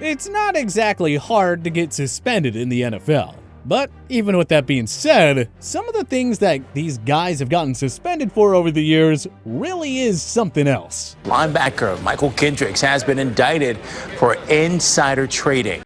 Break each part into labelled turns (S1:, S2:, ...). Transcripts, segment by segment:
S1: It's not exactly hard to get suspended in the NFL. But even with that being said, some of the things that these guys have gotten suspended for over the years really is something else.
S2: Linebacker Michael Kendricks has been indicted for insider trading.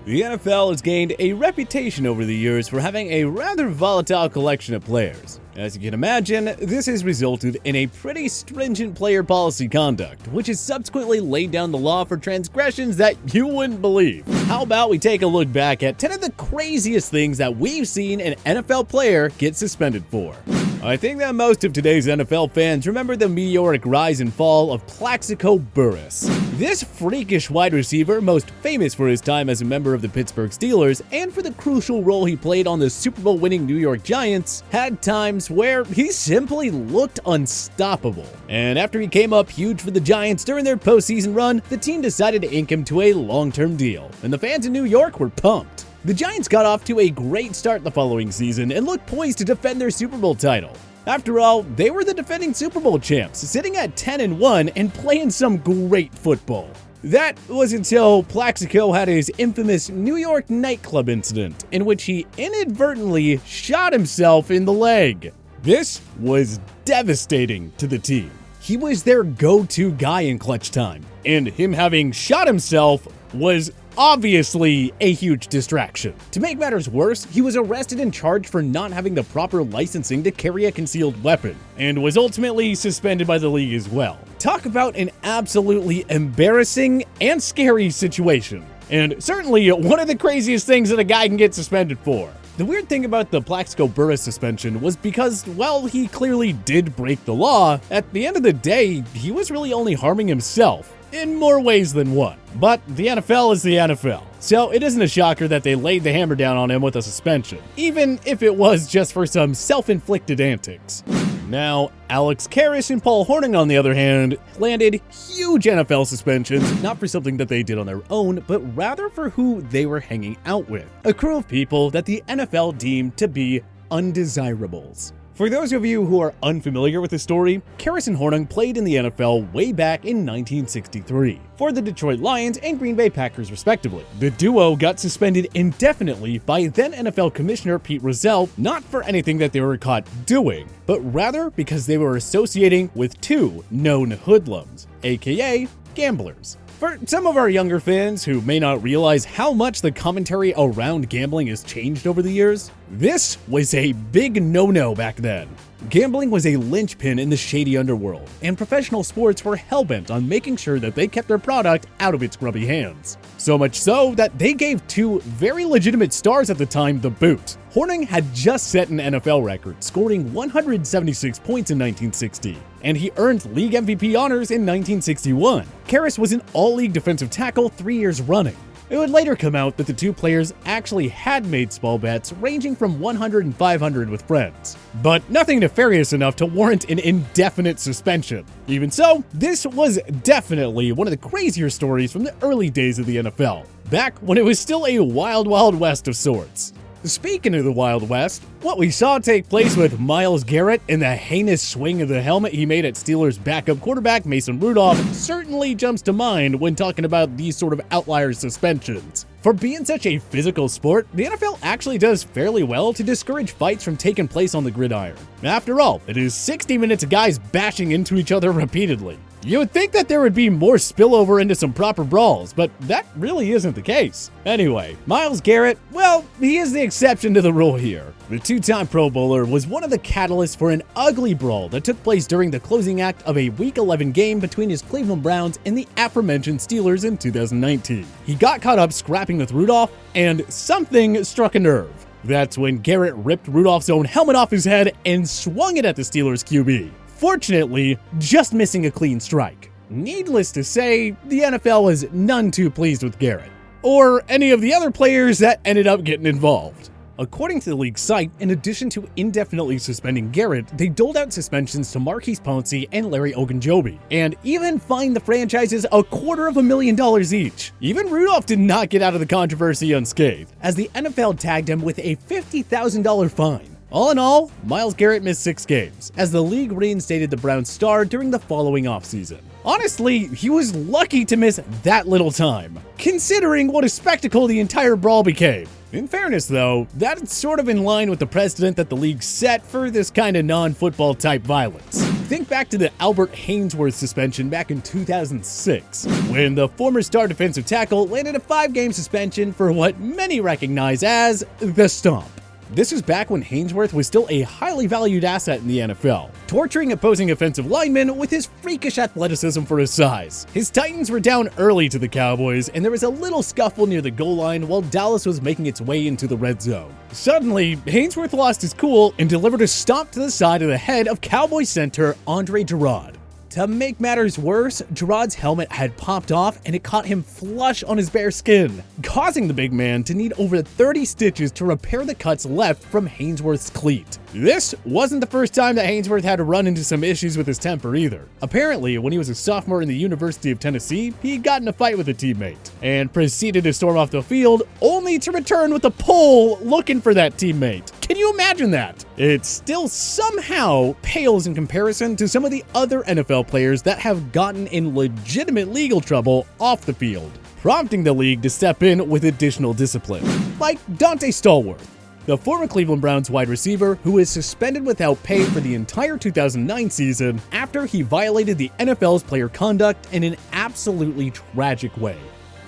S1: The NFL has gained a reputation over the years for having a rather volatile collection of players. As you can imagine, this has resulted in a pretty stringent player policy conduct, which has subsequently laid down the law for transgressions that you wouldn't believe. How about we take a look back at 10 of the craziest things that we've seen an NFL player get suspended for. I think that most of today's NFL fans remember the meteoric rise and fall of Plaxico Burress. This freakish wide receiver, most famous for his time as a member of the Pittsburgh Steelers and for the crucial role he played on the Super Bowl winning New York Giants, had times where he simply looked unstoppable. And after he came up huge for the Giants during their postseason run, the team decided to ink him to a long-term deal, and the fans in New York were pumped. The Giants got off to a great start the following season and looked poised to defend their Super Bowl title. After all, they were the defending Super Bowl champs, sitting at 10-1 and playing some great football. That was until Plaxico had his infamous New York nightclub incident, in which he inadvertently shot himself in the leg. This was devastating to the team. He was their go-to guy in clutch time, and him having shot himself was obviously a huge distraction. To make matters worse, he was arrested and charged for not having the proper licensing to carry a concealed weapon, and was ultimately suspended by the league as well. Talk about an absolutely embarrassing and scary situation, and certainly one of the craziest things that a guy can get suspended for. The weird thing about the Plaxico Burress suspension was because, well, he clearly did break the law, at the end of the day, he was really only harming himself, in more ways than one. But the NFL is the NFL, so it isn't a shocker that they laid the hammer down on him with a suspension, even if it was just for some self-inflicted antics. Now, Alex Carris and Paul Hornung, on the other hand, landed huge NFL suspensions, not for something that they did on their own, but rather for who they were hanging out with. A crew of people that the NFL deemed to be undesirables. For those of you who are unfamiliar with the story, Carris and Hornung played in the NFL way back in 1963 for the Detroit Lions and Green Bay Packers respectively. The duo got suspended indefinitely by then NFL Commissioner Pete Rozelle, not for anything that they were caught doing, but rather because they were associating with two known hoodlums, aka gamblers. For some of our younger fans who may not realize how much the commentary around gambling has changed over the years, this was a big no-no back then. Gambling was a linchpin in the shady underworld, and professional sports were hellbent on making sure that they kept their product out of its grubby hands. So much so that they gave two very legitimate stars at the time the boot. Hornung had just set an NFL record, scoring 176 points in 1960, and he earned league MVP honors in 1961. Carris was an all-league defensive tackle 3 years running. It would later come out that the two players actually had made small bets ranging from 100 and 500 with friends, but nothing nefarious enough to warrant an indefinite suspension. Even so, this was definitely one of the crazier stories from the early days of the NFL, back when it was still a wild, wild west of sorts. Speaking of the Wild West, what we saw take place with Myles Garrett and the heinous swing of the helmet he made at Steelers backup quarterback Mason Rudolph certainly jumps to mind when talking about these sort of outlier suspensions. For being such a physical sport, the NFL actually does fairly well to discourage fights from taking place on the gridiron. After all, it is 60 minutes of guys bashing into each other repeatedly. You would think that there would be more spillover into some proper brawls, but that really isn't the case. Anyway, Myles Garrett, well, he is the exception to the rule here. The two-time Pro Bowler was one of the catalysts for an ugly brawl that took place during the closing act of a Week 11 game between his Cleveland Browns and the aforementioned Steelers in 2019. He got caught up scrapping with Rudolph, and something struck a nerve. That's when Garrett ripped Rudolph's own helmet off his head and swung it at the Steelers QB. Fortunately, just missing a clean strike. Needless to say, the NFL was none too pleased with Garrett, or any of the other players that ended up getting involved. According to the league site, in addition to indefinitely suspending Garrett, they doled out suspensions to Marquise Pouncey and Larry Ogunjobi, and even fined the franchises $250,000 each. Even Rudolph did not get out of the controversy unscathed, as the NFL tagged him with a $50,000 fine. All in all, Myles Garrett missed 6 games, as the league reinstated the Browns star during the following offseason. Honestly, he was lucky to miss that little time, considering what a spectacle the entire brawl became. In fairness though, that's sort of in line with the precedent that the league set for this kind of non-football type violence. Think back to the Albert Haynesworth suspension back in 2006, when the former star defensive tackle landed a 5-game suspension for what many recognize as the stomp. This was back when Haynesworth was still a highly valued asset in the NFL, torturing opposing offensive linemen with his freakish athleticism for his size. His Titans were down early to the Cowboys, and there was a little scuffle near the goal line while Dallas was making its way into the red zone. Suddenly, Haynesworth lost his cool and delivered a stomp to the side of the head of Cowboys center Andre Gerard. To make matters worse, Gerard's helmet had popped off and it caught him flush on his bare skin, causing the big man to need over 30 stitches to repair the cuts left from Haynesworth's cleat. This wasn't the first time that Haynesworth had to run into some issues with his temper either. Apparently, when he was a sophomore in the University of Tennessee, he got in a fight with a teammate and proceeded to storm off the field, only to return with a pole looking for that teammate. Can you imagine that? It still somehow pales in comparison to some of the other NFL players that have gotten in legitimate legal trouble off the field, prompting the league to step in with additional discipline, like Dante Stalwart, the former Cleveland Browns wide receiver who was suspended without pay for the entire 2009 season after he violated the NFL's player conduct in an absolutely tragic way.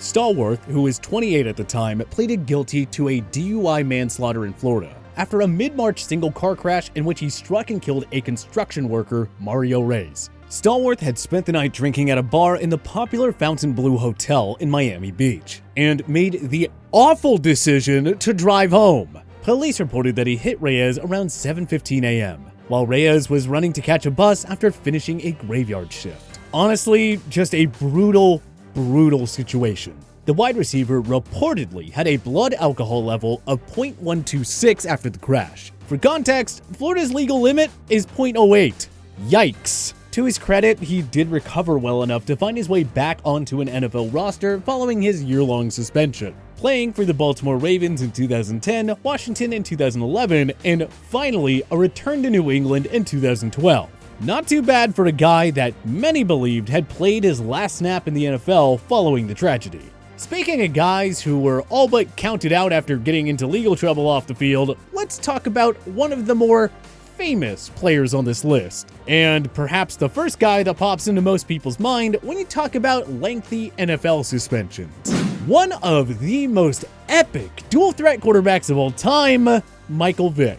S1: Stalwart, who was 28 at the time, pleaded guilty to a DUI manslaughter in Florida after a mid-March single car crash in which he struck and killed a construction worker, Mario Reyes. Stalwart had spent the night drinking at a bar in the popular Fontainebleau Hotel in Miami Beach and made the awful decision to drive home. Police reported that he hit Reyes around 7:15 a.m., while Reyes was running to catch a bus after finishing a graveyard shift. Honestly, just a brutal situation. The wide receiver reportedly had a blood alcohol level of 0.126 after the crash. For context, Florida's legal limit is 0.08. Yikes. To his credit, he did recover well enough to find his way back onto an NFL roster following his year-long suspension, playing for the Baltimore Ravens in 2010, Washington in 2011, and finally a return to New England in 2012. Not too bad for a guy that many believed had played his last snap in the NFL following the tragedy. Speaking of guys who were all but counted out after getting into legal trouble off the field, let's talk about one of the more famous players on this list, and perhaps the first guy that pops into most people's mind when you talk about lengthy NFL suspensions. One of the most epic dual-threat quarterbacks of all time, Michael Vick.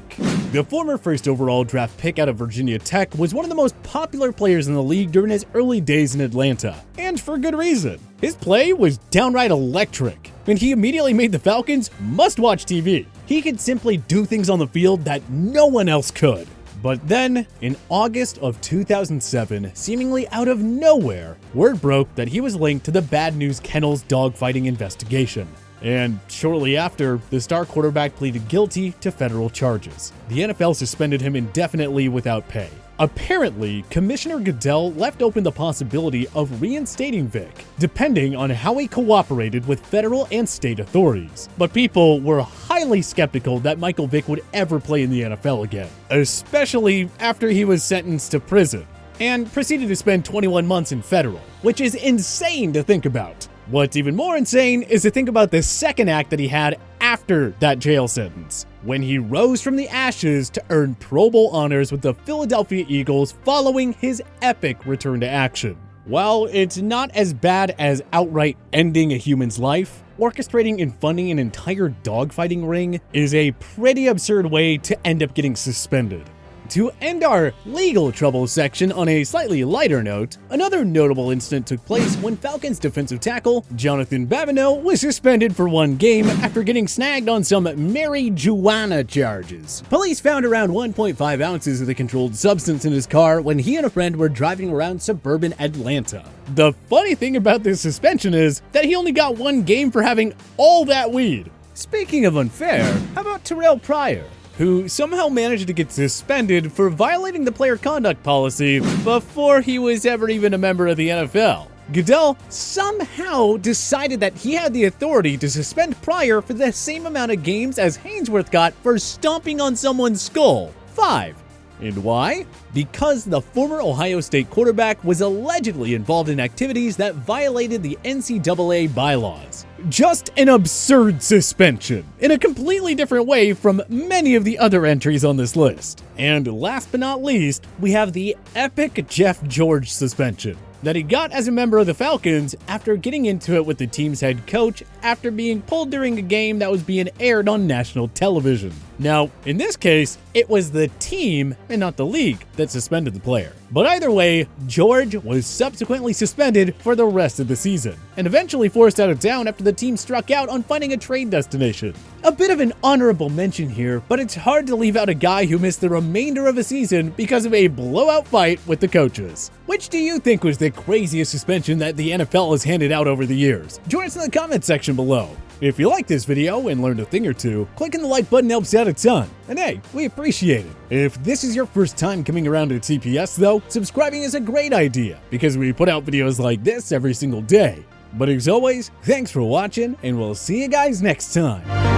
S1: The former first overall draft pick out of Virginia Tech was one of the most popular players in the league during his early days in Atlanta, and for good reason. His play was downright electric, and he immediately made the Falcons must-watch TV. He could simply do things on the field that no one else could. But then, in August of 2007, seemingly out of nowhere, word broke that he was linked to the Bad News Kennels dogfighting investigation. And shortly after, the star quarterback pleaded guilty to federal charges. The NFL suspended him indefinitely without pay. Apparently, Commissioner Goodell left open the possibility of reinstating Vick, depending on how he cooperated with federal and state authorities. But people were highly skeptical that Michael Vick would ever play in the NFL again, especially after he was sentenced to prison and proceeded to spend 21 months in federal, which is insane to think about. What's even more insane is to think about the second act that he had after that jail sentence, when he rose from the ashes to earn Pro Bowl honors with the Philadelphia Eagles following his epic return to action. While it's not as bad as outright ending a human's life, orchestrating and funding an entire dogfighting ring is a pretty absurd way to end up getting suspended. To end our legal trouble section on a slightly lighter note, another notable incident took place when Falcons defensive tackle Jonathan Babineau was suspended for 1 game after getting snagged on some marijuana charges. Police found around 1.5 ounces of the controlled substance in his car when he and a friend were driving around suburban Atlanta. The funny thing about this suspension is that he only got 1 game for having all that weed. Speaking of unfair, how about Terrell Pryor, who somehow managed to get suspended for violating the player conduct policy before he was ever even a member of the NFL. Goodell somehow decided that he had the authority to suspend Pryor for the same amount of games as Haynesworth got for stomping on someone's skull, 5. And why? Because the former Ohio State quarterback was allegedly involved in activities that violated the NCAA bylaws. Just an absurd suspension, in a completely different way from many of the other entries on this list. And last but not least, we have the epic Jeff George suspension that he got as a member of the Falcons after getting into it with the team's head coach after being pulled during a game that was being aired on national television. Now, in this case, it was the team and not the league that suspended the player. But either way, George was subsequently suspended for the rest of the season, and eventually forced out of town after the team struck out on finding a trade destination. A bit of an honorable mention here, but it's hard to leave out a guy who missed the remainder of a season because of a blowout fight with the coaches. Which do you think was the craziest suspension that the NFL has handed out over the years? Join us in the comments section below. If you liked this video and learned a thing or two, clicking the like button helps out a ton. And hey, we appreciate it. If this is your first time coming around to TPS though, subscribing is a great idea because we put out videos like this every single day. But as always, thanks for watching and we'll see you guys next time.